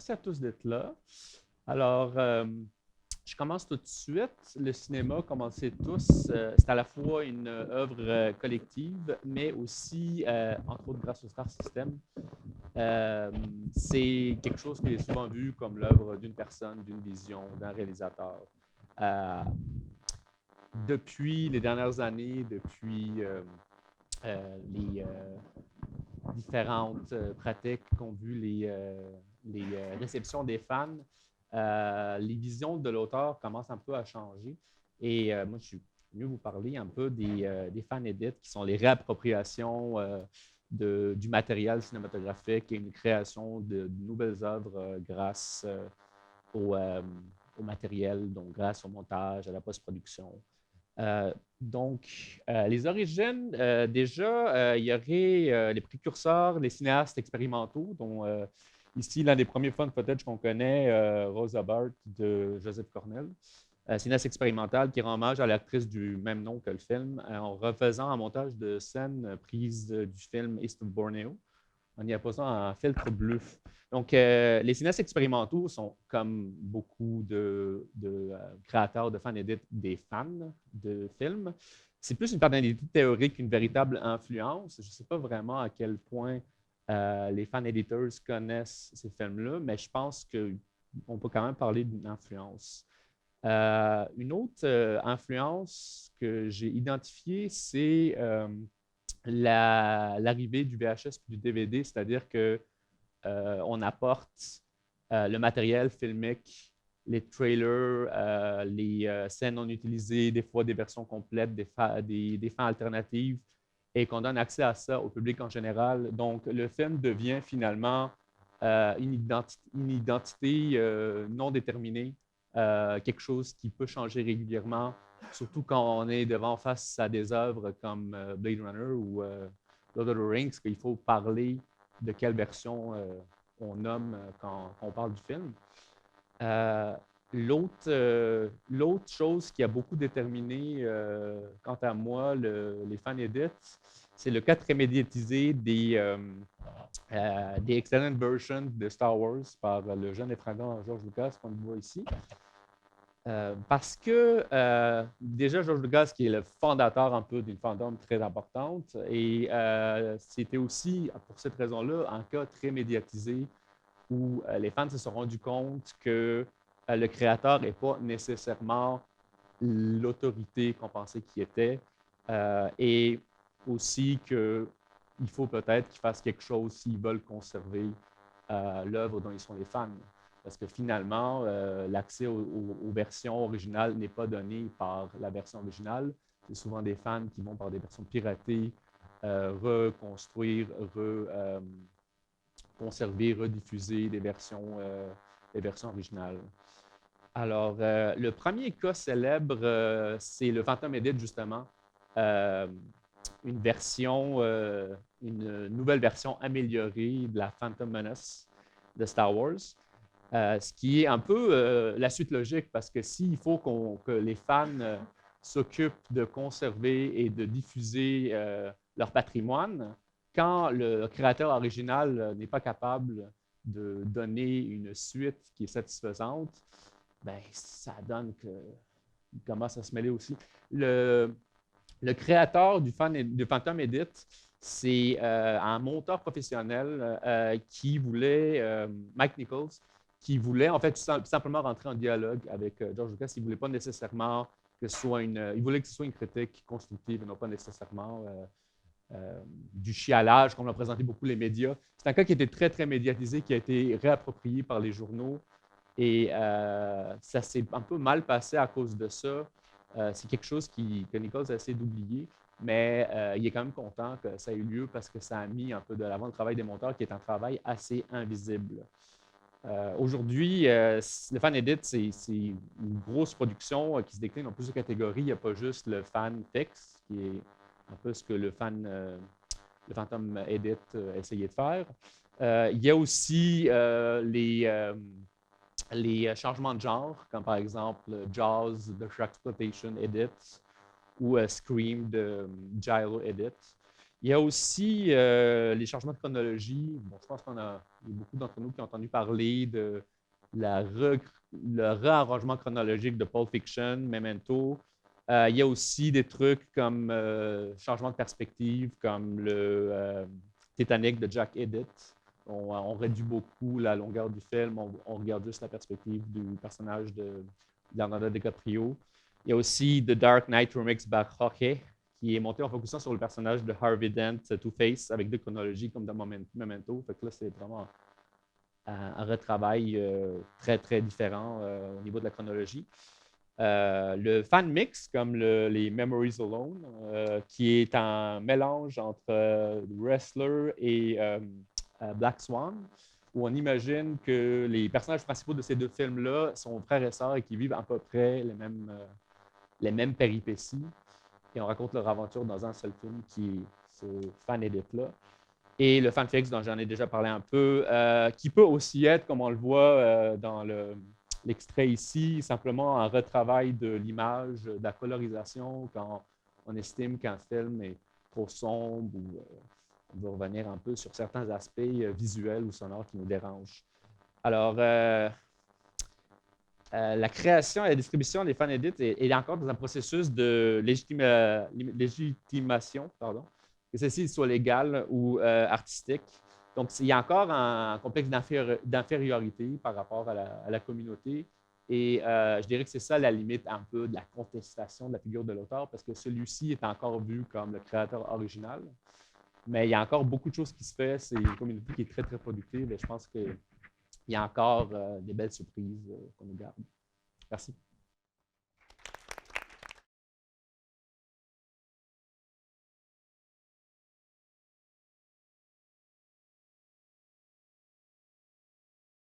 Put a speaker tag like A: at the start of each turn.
A: merci à tous d'être là. Alors, je commence tout de suite. Le cinéma, comme on le sait tous, c'est à la fois une œuvre collective, mais aussi, entre autres, grâce au Star System, c'est quelque chose qui est souvent vu comme l'œuvre d'une personne, d'une vision, d'un réalisateur. Euh, Depuis les dernières années, depuis les différentes pratiques qu'ont vu les réceptions des fans, les visions de l'auteur commencent un peu à changer. Et moi, je suis venu vous parler un peu des fan edits, qui sont les réappropriations du matériel cinématographique et une création de nouvelles œuvres grâce au, euh, au matériel, donc grâce au montage, à la post-production. Les origines, déjà, il y aurait les précurseurs, les cinéastes expérimentaux, dont ici, l'un des premiers fun footage qu'on connaît, Rosa Barthes de Joseph Cornell, cinéaste expérimental qui rend hommage à l'actrice du même nom que le film, en refaisant un montage de scènes prises du film East of Borneo, en y apposant un filtre bleu. Donc, les cinéastes expérimentaux sont, comme beaucoup de créateurs de fan edit, des fans de films. C'est plus une paternité théorique qu'une véritable influence. Je ne sais pas vraiment à quel point les fan editors connaissent ces films-là, mais je pense qu'on peut quand même parler d'une influence. Une autre influence que j'ai identifiée, c'est l'arrivée du VHS et du DVD, c'est-à-dire que on apporte le matériel filmique, les trailers, les scènes non utilisées, des fois des versions complètes, des fins alternatives, et qu'on donne accès à ça au public en général. Donc, le film devient finalement une identité non déterminée, quelque chose qui peut changer régulièrement, surtout quand on est devant face à des œuvres comme Blade Runner ou Lord of the Rings, qu'il faut parler de quelle version on nomme quand on parle du film. Euh, L'autre chose qui a beaucoup déterminé, quant à moi, les fan edits, c'est le cas très médiatisé des extended versions de Star Wars par le jeune et fragant George Lucas, qu'on voit ici. Parce que déjà, George Lucas, qui est le fondateur un peu d'une fandom très importante, et c'était aussi, pour cette raison-là, un cas très médiatisé où les fans se sont rendus compte que le créateur n'est pas nécessairement l'autorité qu'on pensait qu'il était, et aussi qu'il faut peut-être qu'ils fassent quelque chose s'ils veulent conserver l'œuvre dont ils sont les fans. Parce que finalement, l'accès aux versions originales n'est pas donné par la version originale. C'est souvent des fans qui vont par des versions piratées reconstruire, conserver, rediffuser des versions originales. Alors, le premier cas célèbre, c'est le Phantom Edit, justement. Euh, une nouvelle version améliorée de la Phantom Menace de Star Wars. Ce qui est un peu la suite logique, parce que s'il faut que les fans s'occupent de conserver et de diffuser leur patrimoine, quand le créateur original n'est pas capable de donner une suite qui est satisfaisante, ben, ça donne qu'il commence à se mêler aussi. Le créateur du Phantom Edit, c'est un monteur professionnel qui voulait, Mike Nichols, qui voulait en fait tout simplement rentrer en dialogue avec George Lucas. Il ne voulait pas nécessairement que ce soit il voulait que ce soit une critique constructive et non pas nécessairement du chialage, comme l'ont présenté beaucoup les médias. C'est un cas qui était très, très médiatisé, qui a été réapproprié par les journaux. Et ça s'est un peu mal passé à cause de ça. C'est quelque chose que Nichols a essayé d'oublier, mais il est quand même content que ça ait eu lieu parce que ça a mis un peu de l'avant le travail des monteurs, qui est un travail assez invisible. Aujourd'hui, le fan edit, c'est une grosse production qui se décline en plusieurs catégories. Il n'y a pas juste le fan fix, qui est un peu ce que le Phantom Edit essayait de faire. Il y a aussi les changements de genre, comme par exemple Jaws de Sharksploitation Edit ou Scream de Gyro Edit. Il y a aussi les changements de chronologie. Bon, je pense il y a beaucoup d'entre nous qui ont entendu parler de le réarrangement chronologique de Pulp Fiction, Memento. Il y a aussi des trucs comme changement de perspective, comme le Titanic de Jack Edith. On réduit beaucoup la longueur du film, on regarde juste la perspective du personnage de Leonardo DiCaprio. Il y a aussi The Dark Knight Remix by Jorge, qui est monté en focusant sur le personnage de Harvey Dent, Two-Face, avec deux chronologies comme dans Memento. Fait que là, c'est vraiment un retravail très, très différent au niveau de la chronologie. Le fan mix, comme les Memories Alone, qui est un mélange entre Wrestler et Black Swan, où on imagine que les personnages principaux de ces deux films-là sont frères et sœurs et qui vivent à peu près les mêmes péripéties. Et on raconte leur aventure dans un seul film qui est ce fan edit-là. Et le fanfics dont j'en ai déjà parlé un peu, qui peut aussi être, comme on le voit dans l'extrait ici, simplement un retravail de l'image, de la colorisation, quand on estime qu'un film est trop sombre ou on veut revenir un peu sur certains aspects visuels ou sonores qui nous dérangent. Alors, la création et la distribution des fan edits est encore dans un processus de légitimation, pardon, que ceci soit légal ou artistique. Donc, il y a encore un complexe d'infériorité par rapport à la communauté. Et je dirais que c'est ça la limite un peu de la contestation de la figure de l'auteur, parce que celui-ci est encore vu comme le créateur original. Mais il y a encore beaucoup de choses qui se font. C'est une communauté qui est très, très productive et je pense qu'il y a encore des belles surprises qu'on nous garde. Merci.